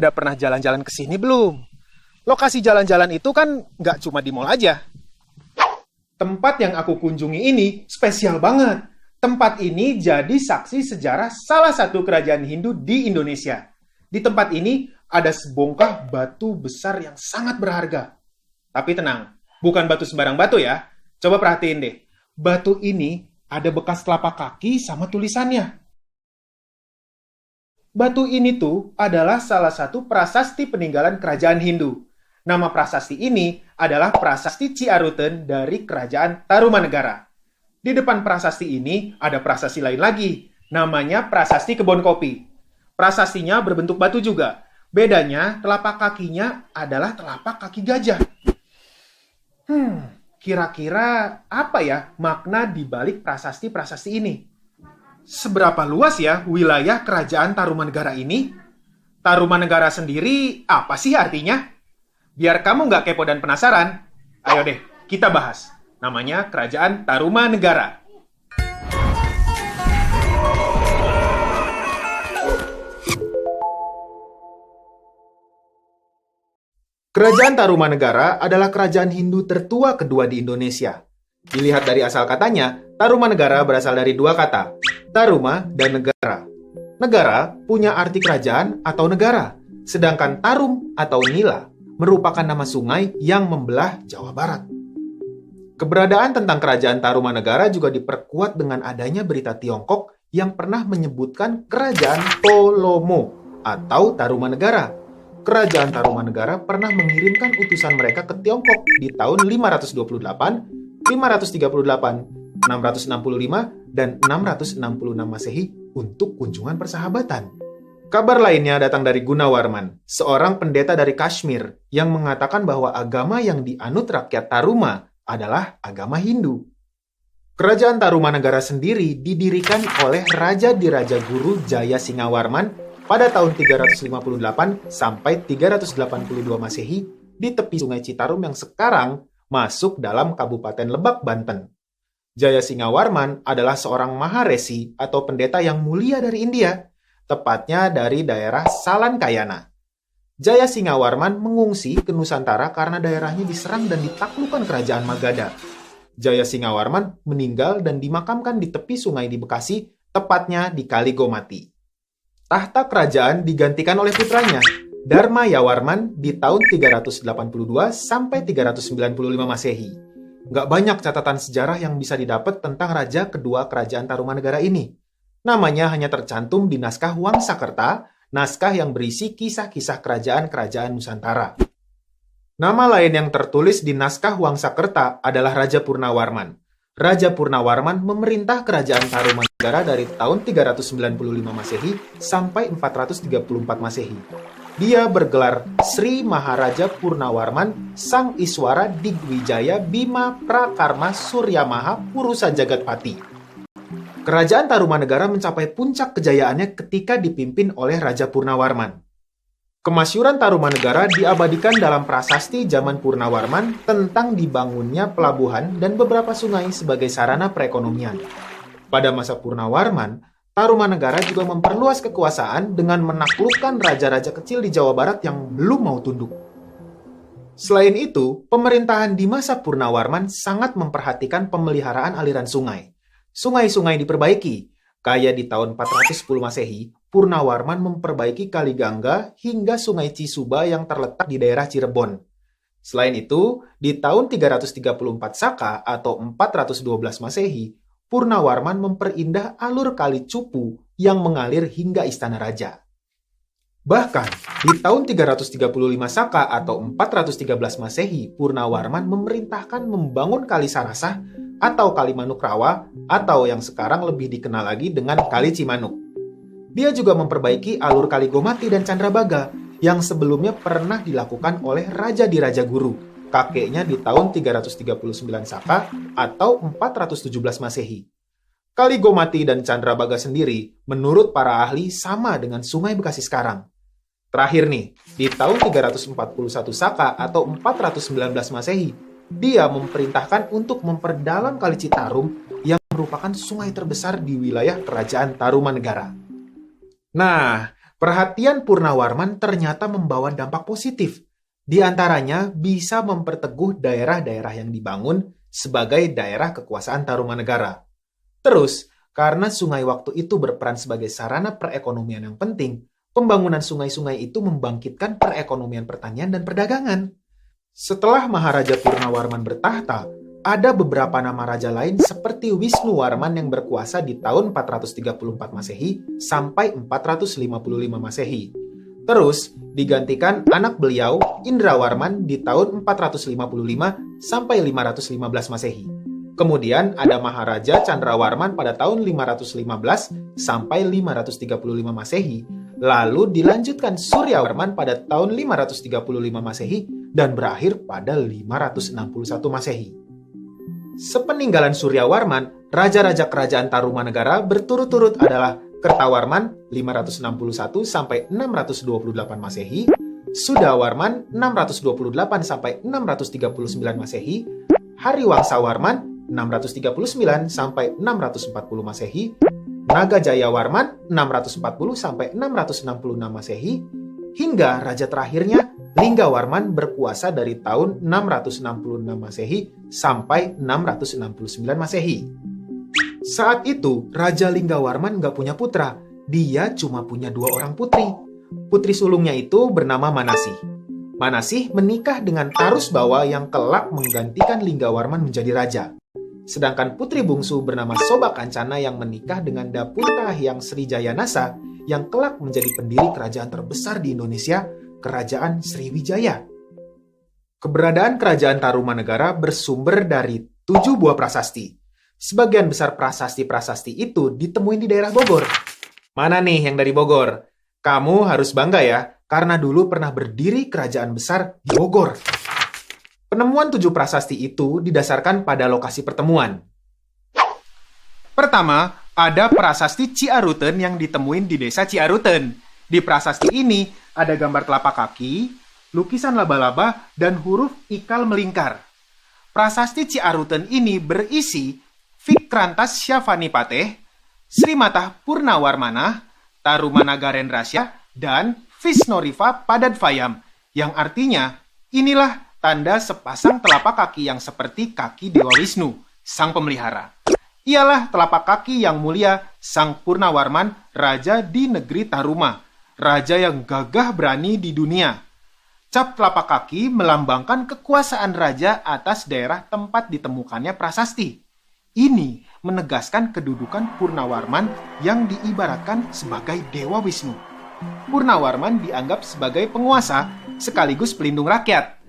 udah pernah jalan-jalan ke sini belum? Lokasi jalan-jalan itu kan nggak cuma di mall aja. Tempat yang aku kunjungi ini spesial banget. Tempat ini jadi saksi sejarah salah satu kerajaan Hindu di Indonesia. Di tempat ini ada sebongkah batu besar yang sangat berharga. Tapi tenang, bukan batu sembarang batu ya. Coba perhatiin deh. Batu ini ada bekas telapak kaki sama tulisannya. Batu ini tuh adalah salah satu prasasti peninggalan kerajaan Hindu. Nama prasasti ini adalah Prasasti Ciaruten dari Kerajaan Tarumanegara. Di depan prasasti ini ada prasasti lain lagi, namanya Prasasti Kebon Kopi. Prasastinya berbentuk batu juga. Bedanya, telapak kakinya adalah telapak kaki gajah. Kira-kira apa ya makna di balik prasasti-prasasti ini? Seberapa luas ya wilayah kerajaan Tarumanegara ini? Tarumanegara sendiri apa sih artinya? Biar kamu nggak kepo dan penasaran, ayo deh kita bahas. Namanya Kerajaan Tarumanegara. Kerajaan Tarumanegara adalah kerajaan Hindu tertua kedua di Indonesia. Dilihat dari asal katanya, Tarumanegara berasal dari dua kata, Taruma dan negara. Negara punya arti kerajaan atau negara, sedangkan Tarum atau Nila merupakan nama sungai yang membelah Jawa Barat. Keberadaan tentang kerajaan Tarumanegara juga diperkuat dengan adanya berita Tiongkok yang pernah menyebutkan kerajaan Tolomo atau Tarumanegara. Kerajaan Tarumanegara pernah mengirimkan utusan mereka ke Tiongkok di tahun 528, 538, 665, dan 666 Masehi untuk kunjungan persahabatan. Kabar lainnya datang dari Gunawarman, seorang pendeta dari Kashmir yang mengatakan bahwa agama yang dianut rakyat Taruma adalah agama Hindu. Kerajaan Tarumanegara sendiri didirikan oleh Raja Diraja Guru Jaya Singawarman pada tahun 358 sampai 382 Masehi di tepi Sungai Citarum yang sekarang masuk dalam Kabupaten Lebak, Banten. Jaya Singawarman adalah seorang maharesi atau pendeta yang mulia dari India, tepatnya dari daerah Salankayana. Jaya Singawarman mengungsi ke Nusantara karena daerahnya diserang dan ditaklukkan kerajaan Magadha. Jaya Singawarman meninggal dan dimakamkan di tepi sungai di Bekasi, tepatnya di Kali Gomati. Tahta kerajaan digantikan oleh putranya, Dharma Yawarman di tahun 382 sampai 395 Masehi. Nggak banyak catatan sejarah yang bisa didapat tentang raja kedua kerajaan Tarumanegara ini. Namanya hanya tercantum di naskah Wangsakerta, naskah yang berisi kisah-kisah kerajaan-kerajaan Nusantara. Nama lain yang tertulis di naskah Wangsakerta adalah Raja Purnawarman. Raja Purnawarman memerintah kerajaan Tarumanegara dari tahun 395 Masehi sampai 434 Masehi. Dia bergelar Sri Maharaja Purnawarman Sang Iswara Digwijaya Bima Prakarma Suryamaha Purusa Jagatpati. Kerajaan Tarumanegara mencapai puncak kejayaannya ketika dipimpin oleh Raja Purnawarman. Kemasyuran Tarumanegara diabadikan dalam prasasti zaman Purnawarman tentang dibangunnya pelabuhan dan beberapa sungai sebagai sarana perekonomian. Pada masa Purnawarman, Tarumanegara juga memperluas kekuasaan dengan menaklukkan raja-raja kecil di Jawa Barat yang belum mau tunduk. Selain itu, pemerintahan di masa Purnawarman sangat memperhatikan pemeliharaan aliran sungai. Sungai-sungai diperbaiki. Kayak di tahun 410 Masehi, Purnawarman memperbaiki Kali Gangga hingga Sungai Cisuba yang terletak di daerah Cirebon. Selain itu, di tahun 334 Saka atau 412 Masehi, Purnawarman memperindah alur Kali Cupu yang mengalir hingga Istana Raja. Bahkan, di tahun 335 Saka atau 413 Masehi, Purnawarman memerintahkan membangun Kali Sarasah atau Kali Manukrawa atau yang sekarang lebih dikenal lagi dengan Kali Cimanuk. Dia juga memperbaiki alur Kali Gomati dan Candrabaga yang sebelumnya pernah dilakukan oleh Raja Diraja Guru, kakeknya di tahun 339 Saka atau 417 Masehi. Kali Gomati dan Candrabaga sendiri, menurut para ahli, sama dengan Sungai Bekasi sekarang. Terakhir nih, di tahun 341 Saka atau 419 Masehi, dia memerintahkan untuk memperdalam Kali Citarum yang merupakan sungai terbesar di wilayah Kerajaan Tarumanegara. Nah, Perhatian Purnawarman ternyata membawa dampak positif. Di antaranya bisa memperteguh daerah-daerah yang dibangun sebagai daerah kekuasaan Tarumanegara. Terus, karena sungai waktu itu berperan sebagai sarana perekonomian yang penting, pembangunan sungai-sungai itu membangkitkan perekonomian pertanian dan perdagangan. Setelah Maharaja Purnawarman bertahta, ada beberapa nama raja lain seperti Wisnuwarman yang berkuasa di tahun 434 Masehi sampai 455 Masehi. Terus digantikan anak beliau Indrawarman di tahun 455 sampai 515 Masehi. Kemudian ada Maharaja Candrawarman pada tahun 515 sampai 535 Masehi. Lalu dilanjutkan Suryawarman pada tahun 535 Masehi dan berakhir pada 561 Masehi. Sepeninggalan Suryawarman, raja-raja kerajaan Tarumanegara berturut-turut adalah Kertawarman 561 sampai 628 Masehi, Sudawarman 628 sampai 639 Masehi, Hariwangsawarman 639 sampai 640 Masehi, Nagajayawarman 640 sampai 666 Masehi, hingga raja terakhirnya Linggawarman berkuasa dari tahun 666 Masehi sampai 669 Masehi. Saat itu, Raja Linggawarman nggak punya putra. Dia cuma punya 2 orang putri. Putri sulungnya itu bernama Manasih. Manasih menikah dengan Tarusbawa yang kelak menggantikan Linggawarman menjadi raja. Sedangkan putri bungsu bernama Sobakancana yang menikah dengan Dapunta Hyang Srijayanasa yang kelak menjadi pendiri kerajaan terbesar di Indonesia, Kerajaan Sriwijaya. Keberadaan kerajaan Tarumanegara bersumber dari 7 buah prasasti. Sebagian besar prasasti-prasasti itu ditemuin di daerah Bogor. Mana nih yang dari Bogor? Kamu harus bangga ya, karena dulu pernah berdiri kerajaan besar di Bogor. Penemuan 7 prasasti itu didasarkan pada lokasi pertemuan. Pertama, ada prasasti Ciaruten yang ditemuin di desa Ciaruten. Di prasasti ini ada gambar telapak kaki, lukisan laba-laba, dan huruf ikal melingkar. Prasasti Ciaruten ini berisi Fikrantas Syavanipateh, Srimatah Purnawarmanah, Tarumanagarenrasya, dan Visnoriva Padadvayam, yang artinya inilah tanda sepasang telapak kaki yang seperti kaki Dewa Wisnu, sang pemelihara. Ialah telapak kaki yang mulia Sang Purnawarman, raja di negeri Taruma, raja yang gagah berani di dunia. Cap telapak kaki melambangkan kekuasaan raja atas daerah tempat ditemukannya prasasti. Ini menegaskan kedudukan Purnawarman yang diibaratkan sebagai Dewa Wisnu. Purnawarman dianggap sebagai penguasa sekaligus pelindung rakyat.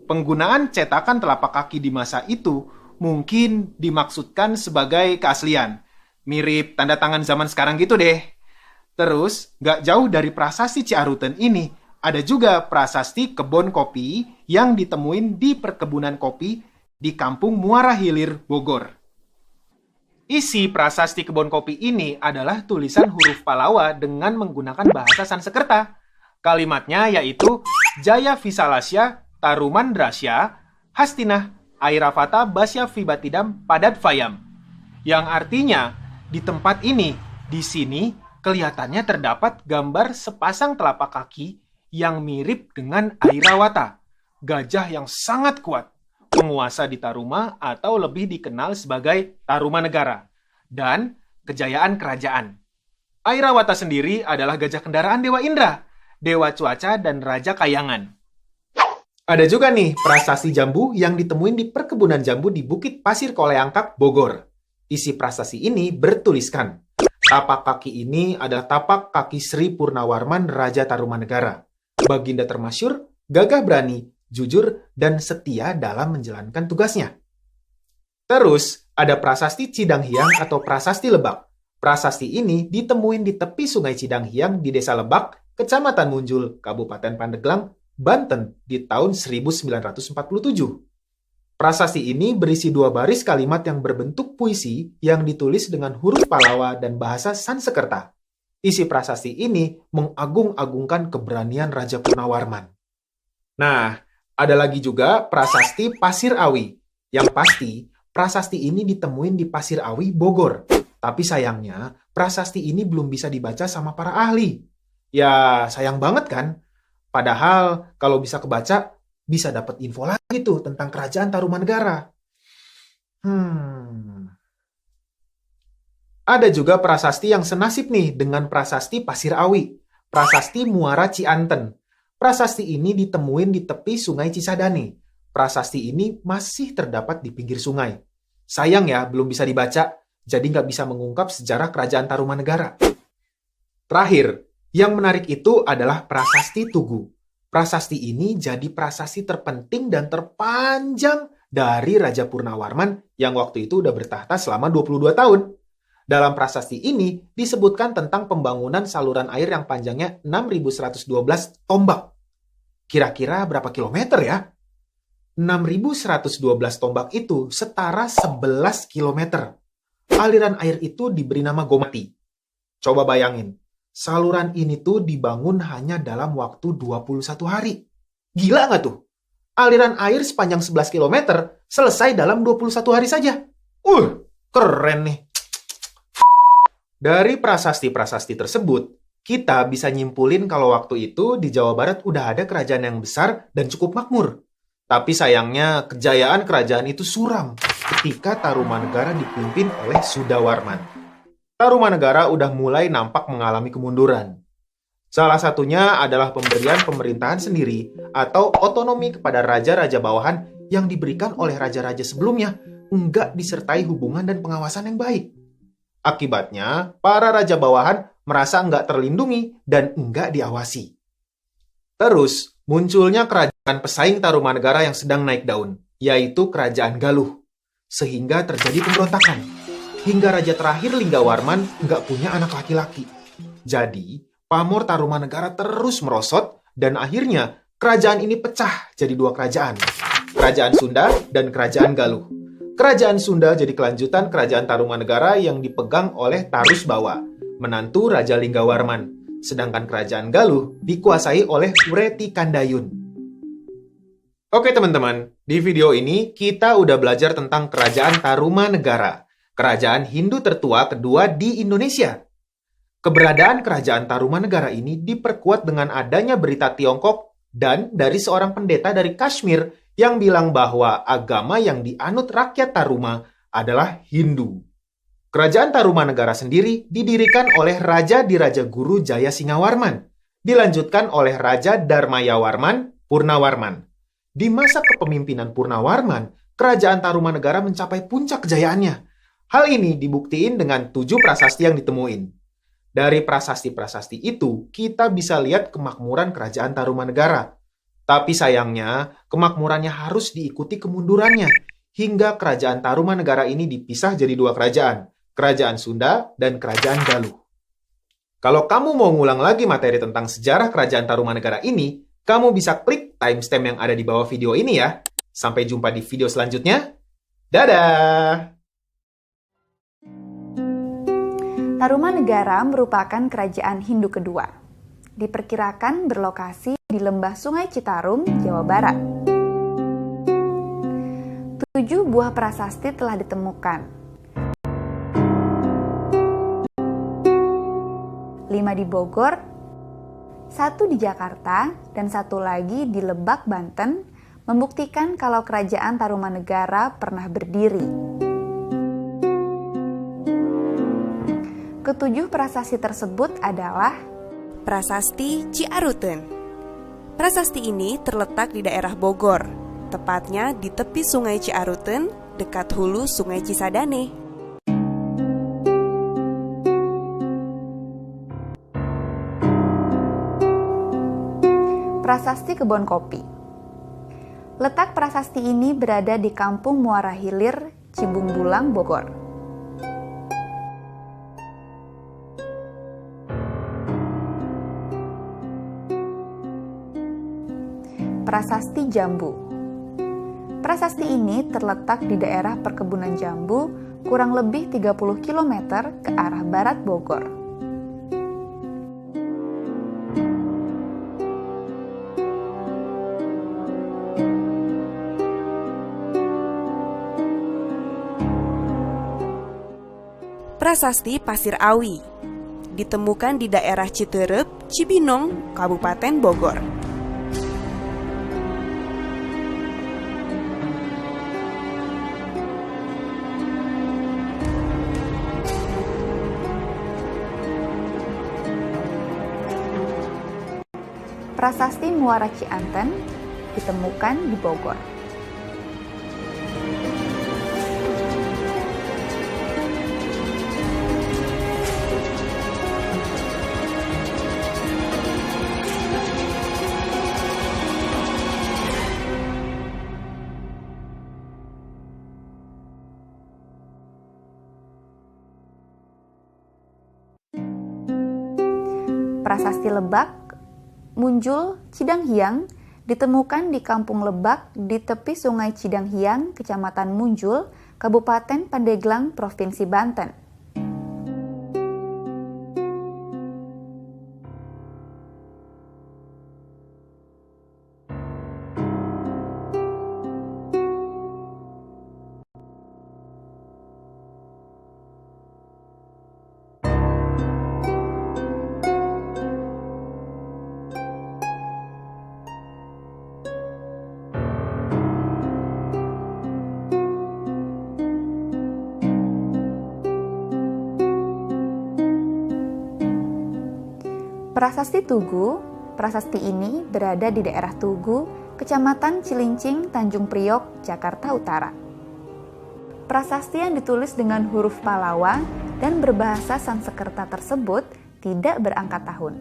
Penggunaan cetakan telapak kaki di masa itu mungkin dimaksudkan sebagai keaslian. Mirip tanda tangan zaman sekarang gitu deh. Terus, gak jauh dari prasasti Ciaruten ini, ada juga prasasti kebun kopi yang ditemuin di perkebunan kopi di kampung Muara Hilir, Bogor. Isi prasasti kebun kopi ini adalah tulisan huruf Palawa dengan menggunakan bahasa Sanskerta. Kalimatnya yaitu Jaya Visalasya Tarumandrasya Hastinah Airavata Basya Vibatidam Padadvayam, yang artinya di tempat ini, di sini kelihatannya terdapat gambar sepasang telapak kaki yang mirip dengan Airawata, gajah yang sangat kuat, penguasa di Taruma atau lebih dikenal sebagai Tarumanegara, dan kejayaan kerajaan. Airawata sendiri adalah gajah kendaraan Dewa Indra, Dewa Cuaca, dan Raja Kayangan. Ada juga nih prasasti jambu yang ditemuin di perkebunan jambu di Bukit Pasir Koleangkap, Bogor. Isi prasasti ini bertuliskan, tapak kaki ini adalah tapak kaki Sri Purnawarman, Raja Tarumanegara. Baginda termasyur, gagah berani, jujur, dan setia dalam menjalankan tugasnya. Terus, ada prasasti Cidanghyang atau prasasti Lebak. Prasasti ini ditemuin di tepi sungai Cidanghyang di Desa Lebak, Kecamatan Munjul, Kabupaten Pandeglang, Banten di tahun 1947. Prasasti ini berisi 2 baris kalimat yang berbentuk puisi yang ditulis dengan huruf Palawa dan bahasa Sanskerta. Isi prasasti ini mengagung-agungkan keberanian Raja Purnawarman. Nah, ada lagi juga prasasti Pasir Awi. Yang pasti, prasasti ini ditemuin di Pasir Awi, Bogor. Tapi sayangnya, prasasti ini belum bisa dibaca sama para ahli. Ya, sayang banget kan? Padahal kalau bisa kebaca, bisa dapat info lagi tuh tentang kerajaan Tarumanegara. Hmm. Ada juga prasasti yang senasib nih dengan prasasti Pasir Awi, prasasti Muara Cianten. Prasasti ini ditemuin di tepi Sungai Cisadane. Prasasti ini masih terdapat di pinggir sungai. Sayang ya, belum bisa dibaca, jadi nggak bisa mengungkap sejarah kerajaan Tarumanegara. Terakhir, yang menarik itu adalah prasasti Tugu. Prasasti ini jadi prasasti terpenting dan terpanjang dari Raja Purnawarman yang waktu itu udah bertahta selama 22 tahun. Dalam prasasti ini disebutkan tentang pembangunan saluran air yang panjangnya 6.112 tombak. Kira-kira berapa kilometer ya? 6.112 tombak itu setara 11 kilometer. Aliran air itu diberi nama Gomati. Coba bayangin, saluran ini tuh dibangun hanya dalam waktu 21 hari. Gila nggak tuh? Aliran air sepanjang 11 kilometer selesai dalam 21 hari saja. Keren nih. Dari prasasti-prasasti tersebut, kita bisa nyimpulin kalau waktu itu di Jawa Barat udah ada kerajaan yang besar dan cukup makmur. Tapi sayangnya kejayaan kerajaan itu suram ketika Tarumanegara dipimpin oleh Sudawarman. Tarumanegara udah mulai nampak mengalami kemunduran. Salah satunya adalah pemberian pemerintahan sendiri atau otonomi kepada raja-raja bawahan yang diberikan oleh raja-raja sebelumnya, enggak disertai hubungan dan pengawasan yang baik. Akibatnya, para raja bawahan merasa enggak terlindungi dan enggak diawasi. Terus, munculnya kerajaan pesaing Tarumanegara yang sedang naik daun, yaitu Kerajaan Galuh. Sehingga terjadi pemberontakan. Hingga raja terakhir Linggawarman enggak punya anak laki-laki. Jadi, pamor Tarumanegara terus merosot dan akhirnya kerajaan ini pecah jadi dua kerajaan. Kerajaan Sunda dan Kerajaan Galuh. Kerajaan Sunda jadi kelanjutan kerajaan Tarumanegara yang dipegang oleh Tarus Bawa, menantu Raja Linggawarman. Sedangkan kerajaan Galuh dikuasai oleh Ureti Kandayun. Oke teman-teman, di video ini kita udah belajar tentang kerajaan Tarumanegara, kerajaan Hindu tertua kedua di Indonesia. Keberadaan kerajaan Tarumanegara ini diperkuat dengan adanya berita Tiongkok dan dari seorang pendeta dari Kashmir yang bilang bahwa agama yang dianut rakyat Taruma adalah Hindu. Kerajaan Tarumanegara sendiri didirikan oleh Raja Diraja Guru Jaya Singawarman, dilanjutkan oleh Raja Dharmayawarman Purnawarman. Di masa kepemimpinan Purnawarman, kerajaan Tarumanegara mencapai puncak kejayaannya. Hal ini dibuktiin dengan 7 prasasti yang ditemuin. Dari prasasti-prasasti itu, kita bisa lihat kemakmuran kerajaan Tarumanegara. Tapi sayangnya, kemakmurannya harus diikuti kemundurannya, hingga kerajaan Tarumanegara ini dipisah jadi dua kerajaan, Kerajaan Sunda dan Kerajaan Galuh. Kalau kamu mau ngulang lagi materi tentang sejarah kerajaan Tarumanegara ini, kamu bisa klik timestamp yang ada di bawah video ini ya. Sampai jumpa di video selanjutnya. Dadah! Tarumanegara merupakan kerajaan Hindu kedua. Diperkirakan berlokasi di lembah Sungai Citarum, Jawa Barat. 7 buah prasasti telah ditemukan. 5 di Bogor, 1 di Jakarta, dan 1 lagi di Lebak, Banten, membuktikan kalau kerajaan Tarumanegara pernah berdiri. Ketujuh prasasti tersebut adalah Prasasti Ciaruten. Prasasti ini terletak di daerah Bogor, tepatnya di tepi Sungai Ciaruten, dekat hulu Sungai Cisadane. Prasasti Kebon Kopi. Letak prasasti ini berada di Kampung Muara Hilir, Cibungbulang, Bogor. Prasasti Jambu. Prasasti ini terletak di daerah perkebunan jambu kurang lebih 30 km ke arah barat Bogor. Prasasti Pasir Awi. ditemukan di daerah Citerep, Cibinong, Kabupaten Bogor. Prasasti Muara Cianten ditemukan di Bogor. Prasasti Lebak Munjul Cidanghiang ditemukan di Kampung Lebak di tepi Sungai Cidanghiang, Kecamatan Munjul, Kabupaten Pandeglang, Provinsi Banten. Prasasti Tugu, prasasti ini berada di daerah Tugu, Kecamatan Cilincing, Tanjung Priok, Jakarta Utara. Prasasti yang ditulis dengan huruf Palawa dan berbahasa Sanskerta tersebut tidak berangkat tahun.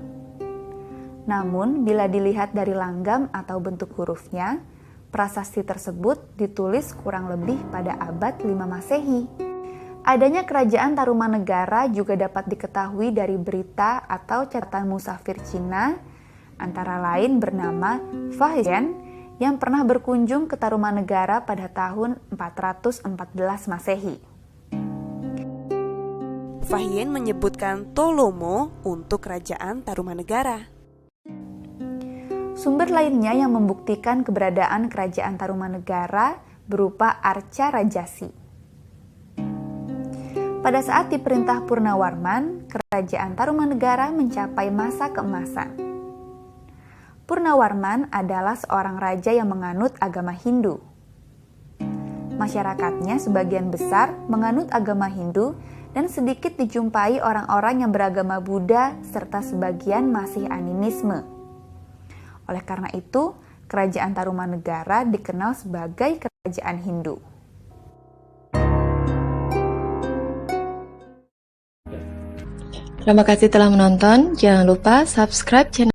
Namun, bila dilihat dari langgam atau bentuk hurufnya, prasasti tersebut ditulis kurang lebih pada abad 5 Masehi. Adanya kerajaan Tarumanegara juga dapat diketahui dari berita atau catatan musafir Cina, antara lain bernama Fahian yang pernah berkunjung ke Tarumanegara pada tahun 414 Masehi. Fahian menyebutkan Tolomo untuk kerajaan Tarumanegara. Sumber lainnya yang membuktikan keberadaan kerajaan Tarumanegara berupa Arca Rajasi. Pada saat diperintah Purnawarman, kerajaan Tarumanegara mencapai masa keemasan. Purnawarman adalah seorang raja yang menganut agama Hindu. Masyarakatnya sebagian besar menganut agama Hindu dan sedikit dijumpai orang-orang yang beragama Buddha serta sebagian masih animisme. Oleh karena itu, kerajaan Tarumanegara dikenal sebagai kerajaan Hindu. Terima kasih telah menonton. Jangan lupa subscribe channel